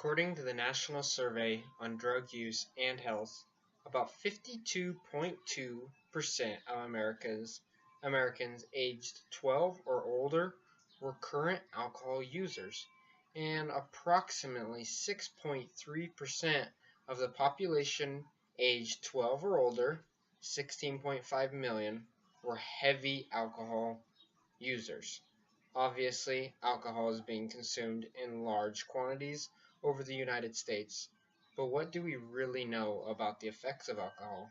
According to the National Survey on Drug Use and Health, about 52.2% of Americans aged 12 or older were current alcohol users, and approximately 6.3% of the population aged 12 or older, 16.5 million, were heavy alcohol users. Obviously, alcohol is being consumed in large quantities over the United States. But what do we really know about the effects of alcohol?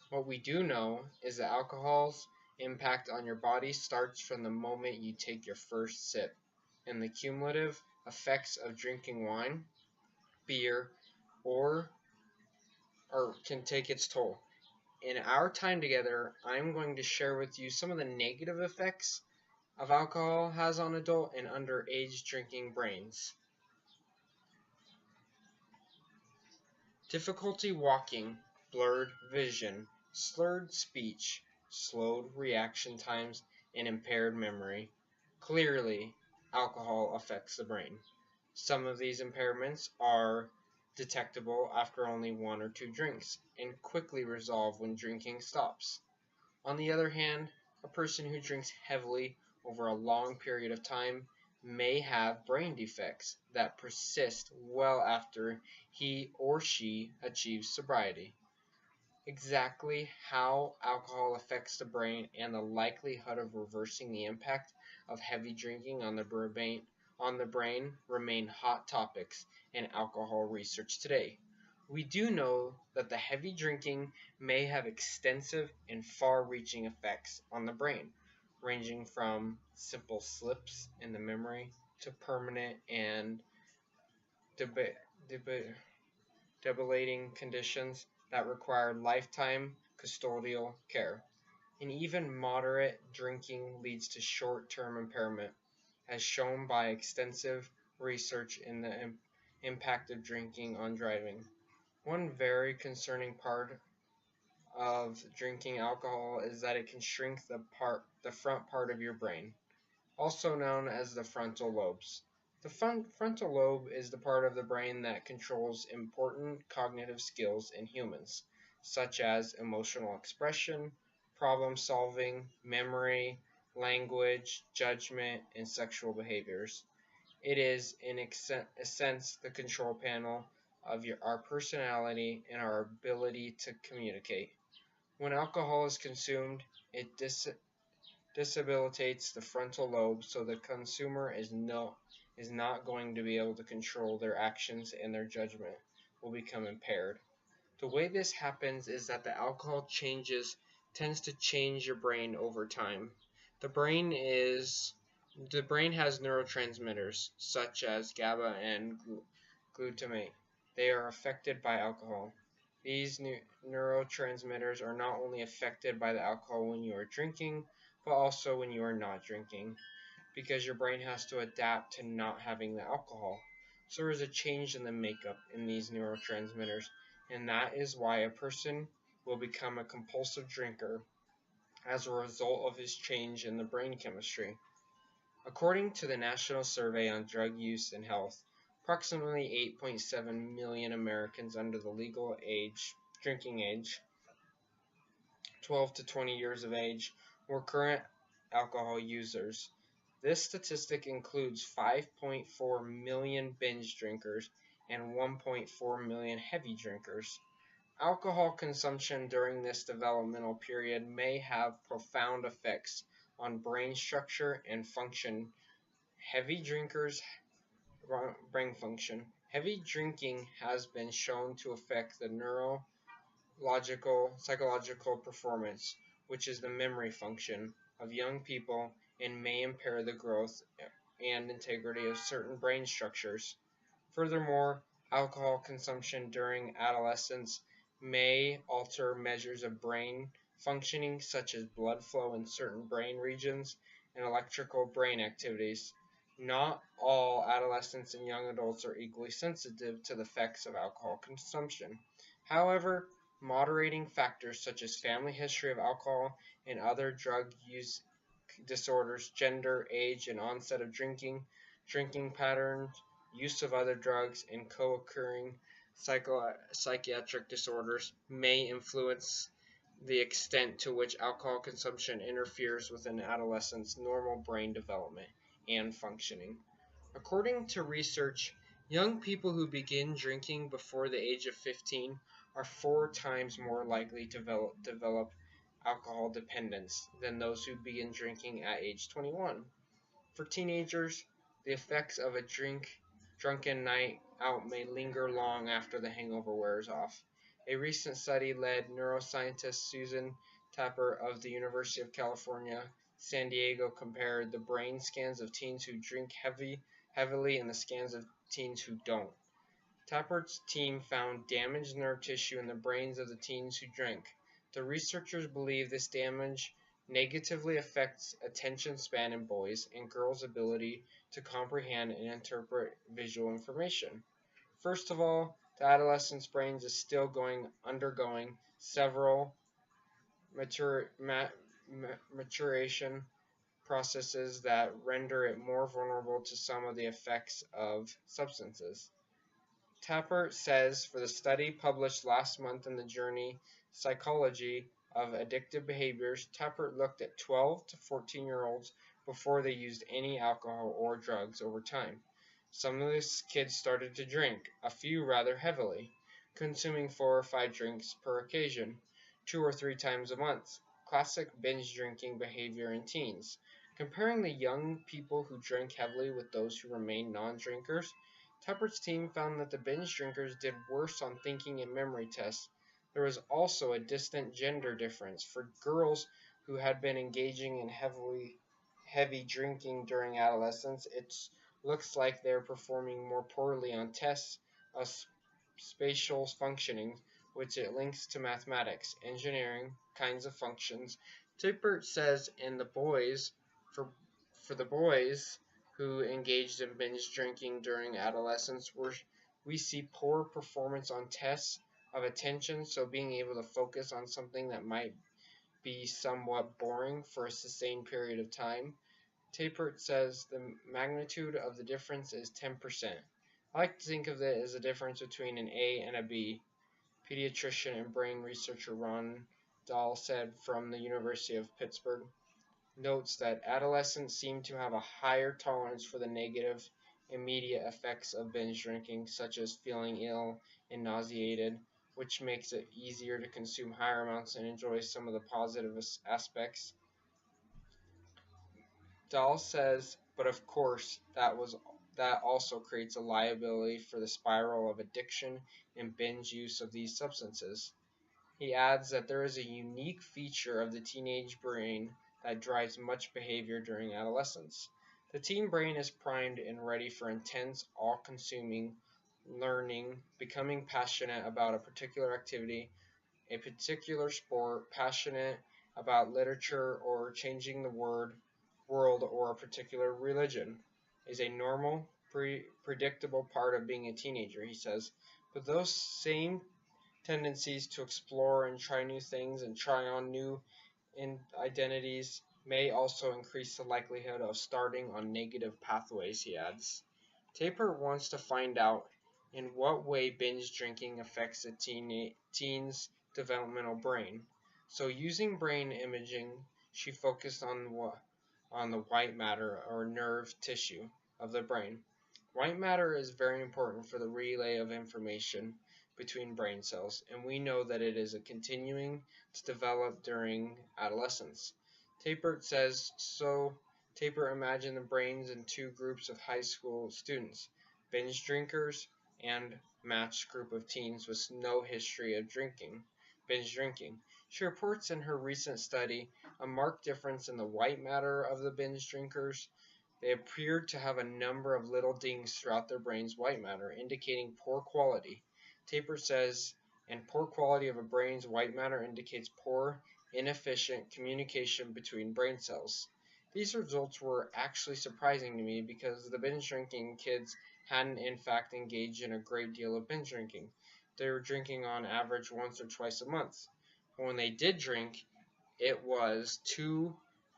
What we do know is that alcohol's impact on your body starts from the moment you take your first sip, and the cumulative effects of drinking wine, beer, or can take its toll. In our time together, I'm going to share with you some of the negative effects of alcohol has on adult and underage drinking brains. Difficulty walking, blurred vision, slurred speech, slowed reaction times, and impaired memory. Clearly, alcohol affects the brain. Some of these impairments are detectable after only one or two drinks and quickly resolve when drinking stops. On the other hand, a person who drinks heavily over a long period of time may have brain defects that persist well after he or she achieves sobriety. Exactly how alcohol affects the brain and the likelihood of reversing the impact of heavy drinking on the brain remain hot topics in alcohol research today. We do know that the heavy drinking may have extensive and far-reaching effects on the brain, ranging from simple slips in the memory to permanent and debilitating conditions that require lifetime custodial care. And even moderate drinking leads to short-term impairment, as shown by extensive research in the impact of drinking on driving. One very concerning part of drinking alcohol is that it can shrink the front part of your brain, also known as the frontal lobes. The frontal lobe is the part of the brain that controls important cognitive skills in humans, such as emotional expression, problem solving, memory, language, judgment, and sexual behaviors. It is, in a sense, the control panel of our personality and our ability to communicate. When alcohol is consumed, it disabilitates the frontal lobe, so the consumer is not going to be able to control their actions, and their judgment will become impaired. The way this happens is that the alcohol tends to change your brain over time. The brain has neurotransmitters such as GABA and glutamate. They are affected by alcohol. These neurotransmitters are not only affected by the alcohol when you are drinking, but also when you are not drinking, because your brain has to adapt to not having the alcohol. So there is a change in the makeup in these neurotransmitters, and that is why a person will become a compulsive drinker as a result of his change in the brain chemistry. According to the National Survey on Drug Use and Health, approximately 8.7 million Americans under the legal drinking age, 12 to 20 years of age, were current alcohol users. This statistic includes 5.4 million binge drinkers and 1.4 million heavy drinkers. Alcohol consumption during this developmental period may have profound effects on brain structure and function. Heavy drinkers' brain function. Heavy drinking has been shown to affect the psychological performance, which is the memory function of young people, and may impair the growth and integrity of certain brain structures. Furthermore, alcohol consumption during adolescence may alter measures of brain functioning, such as blood flow in certain brain regions and electrical brain activities. Not all adolescents and young adults are equally sensitive to the effects of alcohol consumption. However, moderating factors such as family history of alcohol and other drug use disorders, gender, age, and onset of drinking patterns, use of other drugs, and co-occurring psychiatric disorders may influence the extent to which alcohol consumption interferes with an adolescent's normal brain development and functioning. According to research, young people who begin drinking before the age of 15 are 4 times more likely to develop alcohol dependence than those who begin drinking at age 21. For teenagers, the effects of a drunken night out may linger long after the hangover wears off. A recent study led neuroscientist Susan Tapper of the University of California, San Diego compared the brain scans of teens who drink heavily and the scans of teens who don't. Tapper's team found damaged nerve tissue in the brains of the teens who drank. The researchers believe this damage negatively affects attention span in boys and girls' ability to comprehend and interpret visual information. First of all, the adolescent's brain is still undergoing several maturation processes that render it more vulnerable to some of the effects of substances. Tapper says for the study published last month in the journal Psychology of Addictive Behaviors, Tapper looked at 12 to 14-year-olds before they used any alcohol or drugs over time. Some of these kids started to drink, a few rather heavily, consuming 4 or 5 drinks per occasion, 2 or 3 times a month. Classic binge drinking behavior in teens. Comparing the young people who drank heavily with those who remained non-drinkers, Tuppert's team found that the binge drinkers did worse on thinking and memory tests. There was also a distinct gender difference. For girls who had been engaging in heavy drinking during adolescence, it looks like they're performing more poorly on tests of spatial functioning, which it links to mathematics, engineering kinds of functions. Tippert says in the boys, for the boys who engaged in binge drinking during adolescence, we see poor performance on tests of attention, so being able to focus on something that might be somewhat boring for a sustained period of time. Tapert says the magnitude of the difference is 10%. I like to think of it as a difference between an A and a B. Pediatrician and brain researcher Ron Dahl said from the University of Pittsburgh notes that adolescents seem to have a higher tolerance for the negative, immediate effects of binge drinking, such as feeling ill and nauseated, which makes it easier to consume higher amounts and enjoy some of the positive aspects. Dahl says, but of course, that also creates a liability for the spiral of addiction and binge use of these substances. He adds that there is a unique feature of the teenage brain that drives much behavior during adolescence. The teen brain is primed and ready for intense, all-consuming learning, becoming passionate about a particular activity, a particular sport, passionate about literature, or changing the world or a particular religion, is a normal, predictable part of being a teenager, he says. But those same tendencies to explore and try new things and try on new identities may also increase the likelihood of starting on negative pathways, he adds. Taper wants to find out in what way binge drinking affects a teen's developmental brain. So using brain imaging, she focused on the white matter or nerve tissue of the brain. White matter is very important for the relay of information between brain cells, and we know that it is continuing to develop during adolescence. Tapert says, so Taper imagined the brains in 2 groups of high school students, binge drinkers and matched group of teens with no history of binge drinking. She reports in her recent study a marked difference in the white matter of the binge drinkers. They appeared to have a number of little dings throughout their brain's white matter, indicating poor quality. Taper says, and poor quality of a brain's white matter indicates poor, inefficient communication between brain cells. These results were actually surprising to me because the binge drinking kids hadn't in fact engaged in a great deal of binge drinking. They were drinking on average once or twice a month. But when they did drink, it was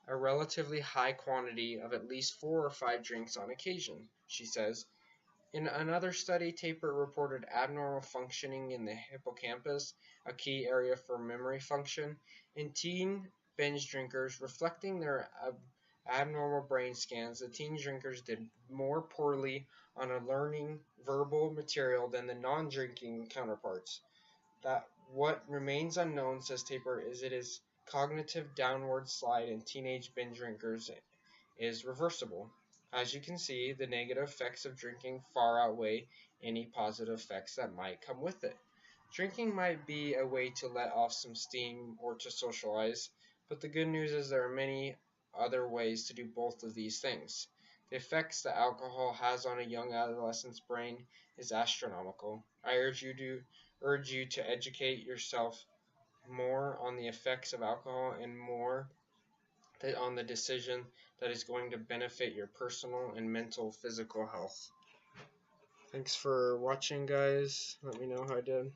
a relatively high quantity of at least 4 or 5 drinks on occasion, she says. In another study, Taper reported abnormal functioning in the hippocampus, a key area for memory function, in teen binge drinkers. Reflecting their abnormal brain scans, the teen drinkers did more poorly on learning verbal material than the non-drinking counterparts. That what remains unknown, says Taper, is cognitive downward slide in teenage binge drinkers is reversible. As you can see, the negative effects of drinking far outweigh any positive effects that might come with it. Drinking might be a way to let off some steam or to socialize, but the good news is there are many other ways to do both of these things. The effects that alcohol has on a young adolescent's brain is astronomical. I urge you to educate yourself more on the effects of alcohol and more on the decision that is going to benefit your personal and mental physical health. Thanks for watching, guys. Let me know how I did.